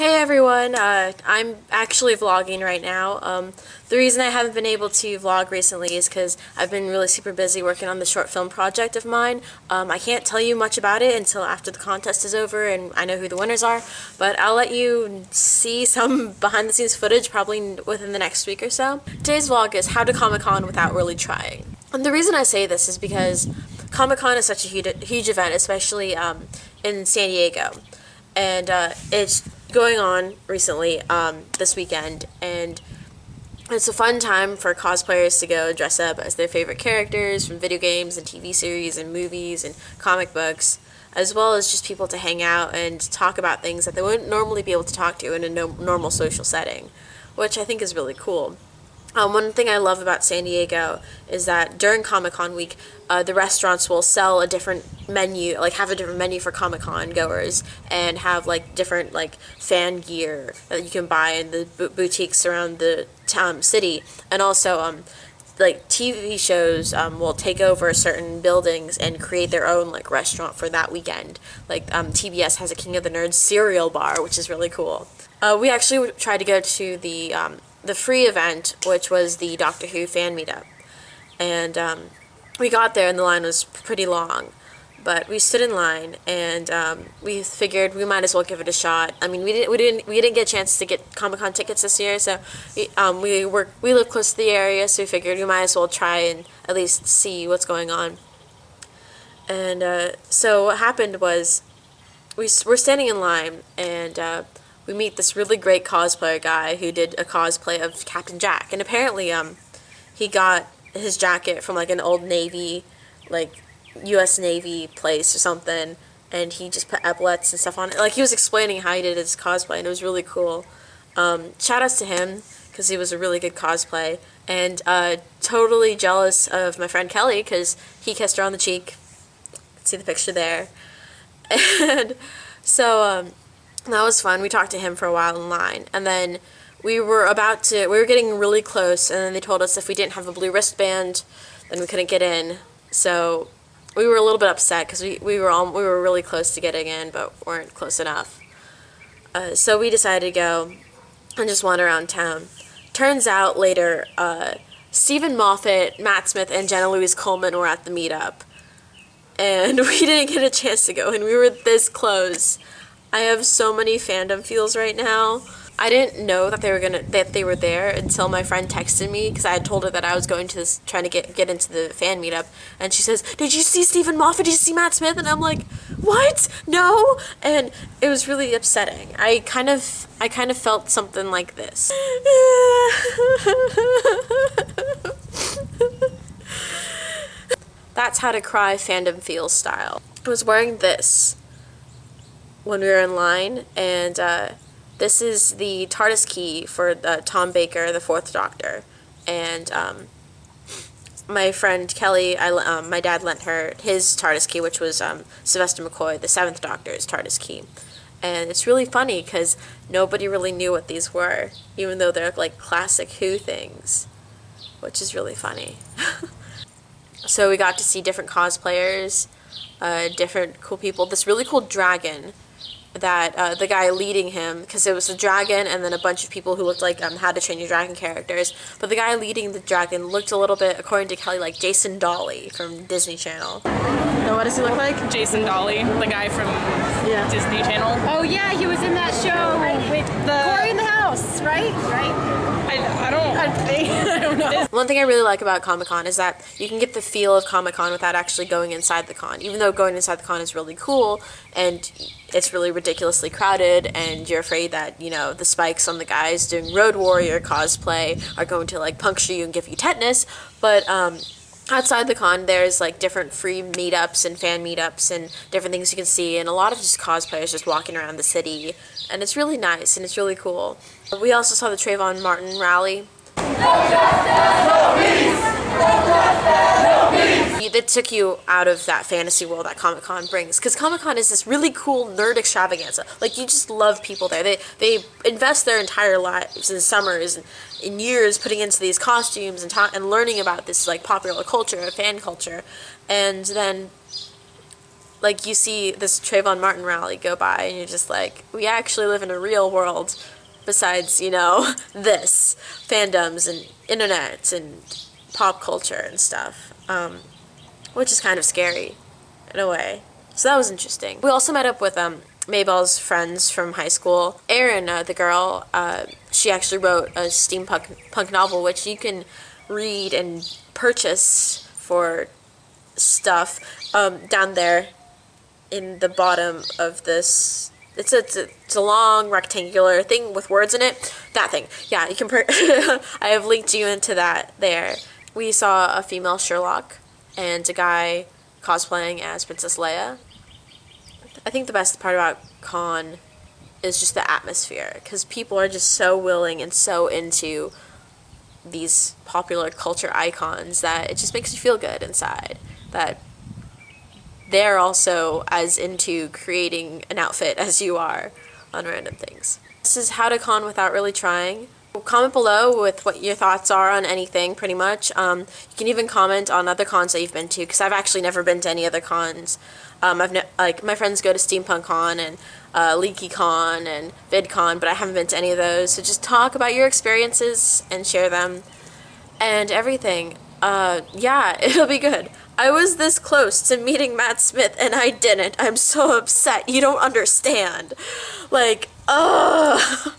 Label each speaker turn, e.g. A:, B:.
A: Hey everyone, I'm actually vlogging right now. The reason I haven't been able to vlog recently is because I've been really super busy working on the short film project of mine. I can't tell you much about it until after the contest is over and I know who the winners are, but I'll let you see some behind the scenes footage probably within the next week or so. Today's vlog is how to Comic-Con without really trying. And the reason I say this is because Comic-Con is such a huge event, especially in San Diego. And it's going on recently this weekend, and it's a fun time for cosplayers to go dress up as their favorite characters from video games and TV series and movies and comic books, as well as just people to hang out and talk about things that they wouldn't normally be able to talk to in a normal social setting, which I think is really cool. One thing I love about San Diego is that during Comic-Con week, the restaurants will sell a different menu, like have a different menu for Comic-Con goers, and have like different like fan gear that you can buy in the boutiques around the city, and also like TV shows will take over certain buildings and create their own like restaurant for that weekend. Like TBS has a King of the Nerds cereal bar, which is really cool. We actually tried to go to the free event, which was the Doctor Who fan meetup, and we got there and the line was pretty long, but we stood in line and we figured we might as well give it a shot. I mean, we didn't get a chance to get Comic-Con tickets this year, so we live close to the area, so we figured we might as well try and at least see what's going on. And so what happened was we're standing in line, and we meet this really great cosplayer guy who did a cosplay of Captain Jack, and apparently he got his jacket from like an old Navy, like U.S. Navy place or something, and he just put epaulets and stuff on it. Like, he was explaining how he did his cosplay, and it was really cool. Shout outs to him, because he was a really good cosplay, and totally jealous of my friend Kelly, because he kissed her on the cheek. See the picture there. And so that was fun. We talked to him for a while in line, and then we were getting really close, and then they told us if we didn't have a blue wristband, then we couldn't get in. So we were a little bit upset because we were really close to getting in, but weren't close enough. So we decided to go and just wander around town. Turns out later, Stephen Moffat, Matt Smith, and Jenna-Louise Coleman were at the meetup, and we didn't get a chance to go, and we were this close. I have so many fandom feels right now. I didn't know that they were there until my friend texted me, because I had told her that I was going to trying to get into the fan meetup, and she says, "Did you see Stephen Moffat? Did you see Matt Smith?" And I'm like, "What? No!" And it was really upsetting. I kind of felt something like this. That's how to cry fandom feels style. I was wearing this when we were in line, and this is the TARDIS Key for Tom Baker, the Fourth Doctor, and my friend Kelly, my dad lent her his TARDIS Key, which was Sylvester McCoy, the Seventh Doctor's TARDIS Key, and it's really funny because nobody really knew what these were, even though they're like classic Who things, which is really funny. So we got to see different cosplayers, different cool people. This really cool dragon that the guy leading him, because it was a dragon and then a bunch of people who looked like How to Train Your Dragon characters, but the guy leading the dragon looked a little bit, according to Kelly, like Jason Dolley from Disney Channel. So what does he look like?
B: Jason Dolley, the guy from Disney Channel.
C: Oh yeah, he was in that show with Corey in the House, right? I don't know.
A: One thing I really like about Comic-Con is that you can get the feel of Comic-Con without actually going inside the con. Even though going inside the con is really cool, and it's really ridiculously crowded, and you're afraid that, you know, the spikes on the guys doing Road Warrior cosplay are going to, like, puncture you and give you tetanus, but, outside the con, there's, like, different free meetups and fan meetups and different things you can see, and a lot of just cosplayers just walking around the city, and it's really nice, and it's really cool. We also saw the Trayvon Martin rally. That took you out of that fantasy world that Comic-Con brings, because Comic-Con is this really cool nerd extravaganza. Like, you just love people there. They invest their entire lives in summers and in years putting into these costumes and learning about this like popular culture, fan culture, and then like you see this Trayvon Martin rally go by and you're just like, we actually live in a real world besides, you know, this fandoms and internet and pop culture and stuff, which is kind of scary in a way. So that was interesting. We also met up with Maybell's friends from high school. Erin, the girl, she actually wrote a steampunk novel, which you can read and purchase for stuff down there in the bottom of this. It's a long rectangular thing with words in it. That thing. Yeah, you can I have linked you into that there. We saw a female Sherlock and a guy cosplaying as Princess Leia. I think the best part about con is just the atmosphere, because people are just so willing and so into these popular culture icons that it just makes you feel good inside. That they're also as into creating an outfit as you are on random things. This is how to con without really trying. Comment below with what your thoughts are on anything, pretty much. You can even comment on other cons that you've been to, because I've actually never been to any other cons. Like my friends go to Steampunk Con and LeakyCon and VidCon, but I haven't been to any of those. So just talk about your experiences and share them and everything. Yeah, it'll be good. I was this close to meeting Matt Smith and I didn't. I'm so upset. You don't understand. Like, ugh.